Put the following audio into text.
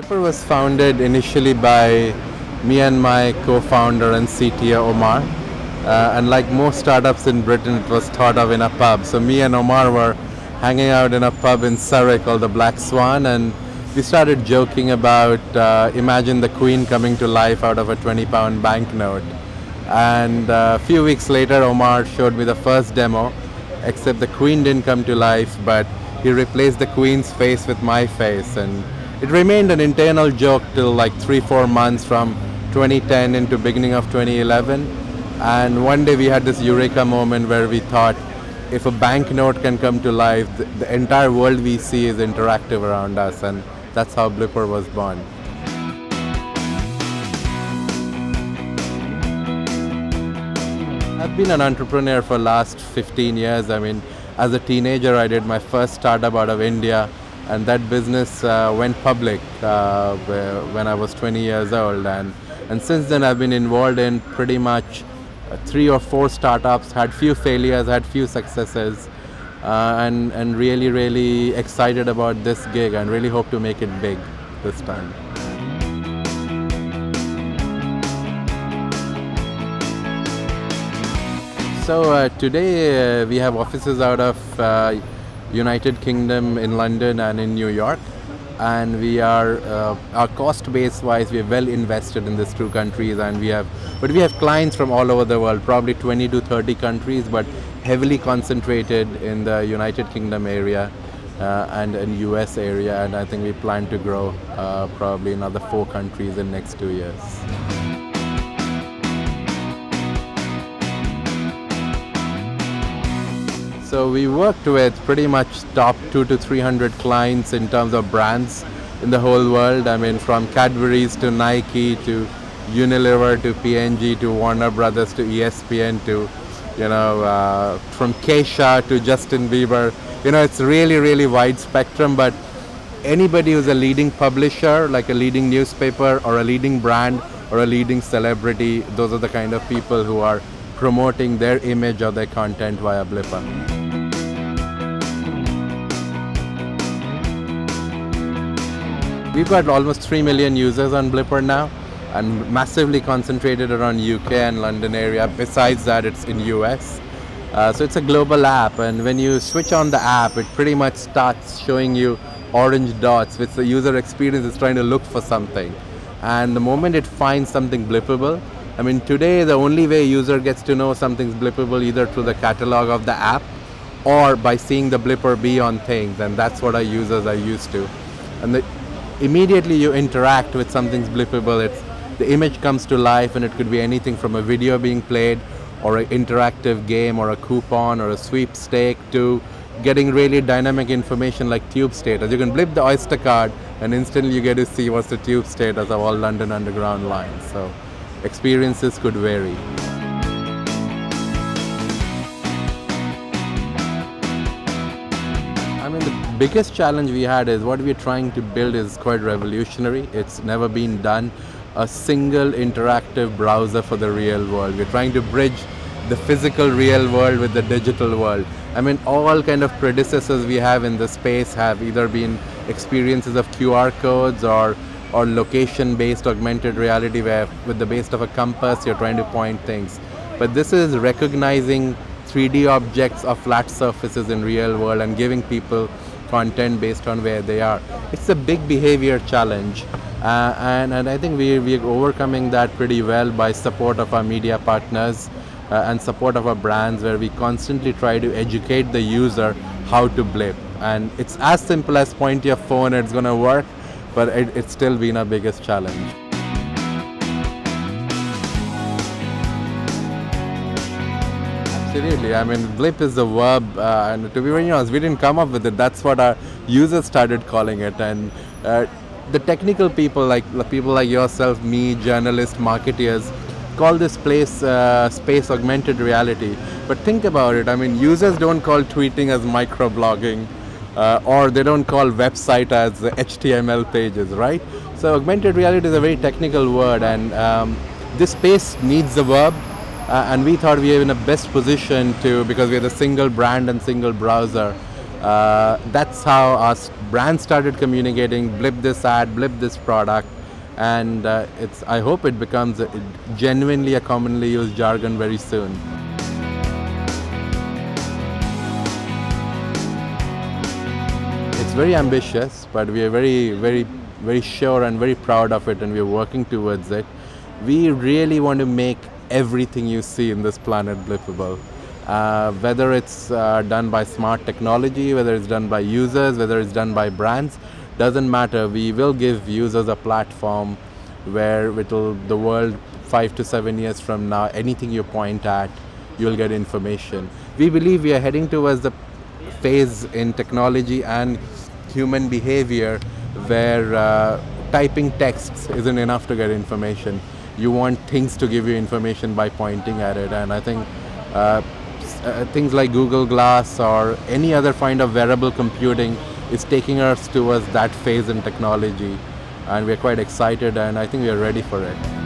Blippar was founded initially by me and my co-founder and CTO Omar. And like most startups in Britain, it was thought of in a pub. So me and Omar were hanging out in a pub in Surrey called the Black Swan, and we started joking about imagine the Queen coming to life out of a 20-pound banknote. And a few weeks later, Omar showed me the first demo, except the Queen didn't come to life, but he replaced the Queen's face with my face. And it remained an internal joke till like 3-4 months from 2010 into beginning of 2011. And one day we had this eureka moment where we thought, if a banknote can come to life, the entire world we see is interactive around us, and that's how Blippar was born. I've been an entrepreneur for the last 15 years. I mean, as a teenager, I did my first startup out of India, and that business went public when I was 20 years old. And since then, I've been involved in pretty much 3 or 4 startups, had few failures, had few successes, and really excited about this gig and really hope to make it big this time. So today we have offices out of United Kingdom in London and in New York, and we are our cost base wise we are well invested in these 2 countries, and we have clients from all over the world, probably 20 to 30 countries, but heavily concentrated in the United Kingdom area and in US area, and I think we plan to grow probably another 4 countries in next 2 years. So we worked with pretty much top 200 to 300 clients in terms of brands in the whole world. I mean, from Cadbury's to Nike to Unilever to P&G to Warner Brothers to ESPN to, from Keisha to Justin Bieber. It's really wide spectrum, but anybody who's a leading publisher, like a leading newspaper or a leading brand or a leading celebrity, those are the kind of people who are promoting their image or their content via Blippar. We've got almost 3 million users on Blippar now, and massively concentrated around UK and London area. Besides that, it's in US. So it's a global app, and when you switch on the app, it pretty much starts showing you orange dots, which the user experience is trying to look for something. And the moment it finds something blippable, I mean, today the only way a user gets to know something's blippable either through the catalog of the app or by seeing the blipper be on things, and that's what our users are used to. And immediately you interact with something's blippable, the image comes to life, and it could be anything from a video being played or an interactive game or a coupon or a sweepstake to getting really dynamic information like tube status. You can blip the Oyster card and instantly you get to see what's the tube status of all London Underground lines. So experiences could vary. I mean, the biggest challenge we had is what we're trying to build is quite revolutionary. It's never been done. A single interactive browser for the real world. We're trying to bridge the physical real world with the digital world. I mean, all kind of predecessors we have in the space have either been experiences of QR codes or location-based augmented reality, where with the base of a compass you're trying to point things. But this is recognizing 3D objects or flat surfaces in real world and giving people content based on where they are. It's a big behavior challenge, and I think we're overcoming that pretty well by support of our media partners and support of our brands, where we constantly try to educate the user how to blip. And it's as simple as point your phone and it's going to work, but it's still been our biggest challenge. Absolutely. I mean, blip is the verb, and to be very honest, we didn't come up with it. That's what our users started calling it. And the technical people like yourself, me, journalists, marketeers, call this space augmented reality. But think about it. I mean, users don't call tweeting as microblogging, or they don't call website as HTML pages, right? So augmented reality is a very technical word, and this space needs the verb. And we thought we are in the best position to, because we are the single brand and single browser, That's how our brand started communicating. Blip this ad, blip this product, and I hope it becomes genuinely a commonly used jargon very soon. It's very ambitious, but we are very sure and very proud of it, and we are working towards it. We really want to make everything you see in this planet blippable. Whether it's done by smart technology, whether it's done by users, whether it's done by brands, doesn't matter. We will give users a platform where the world 5 to 7 years from now, anything you point at, you'll get information. We believe we are heading towards the phase in technology and human behavior where typing texts isn't enough to get information. You want things to give you information by pointing at it, and I think things like Google Glass or any other kind of wearable computing is taking us towards that phase in technology, and we're quite excited, and I think we're ready for it.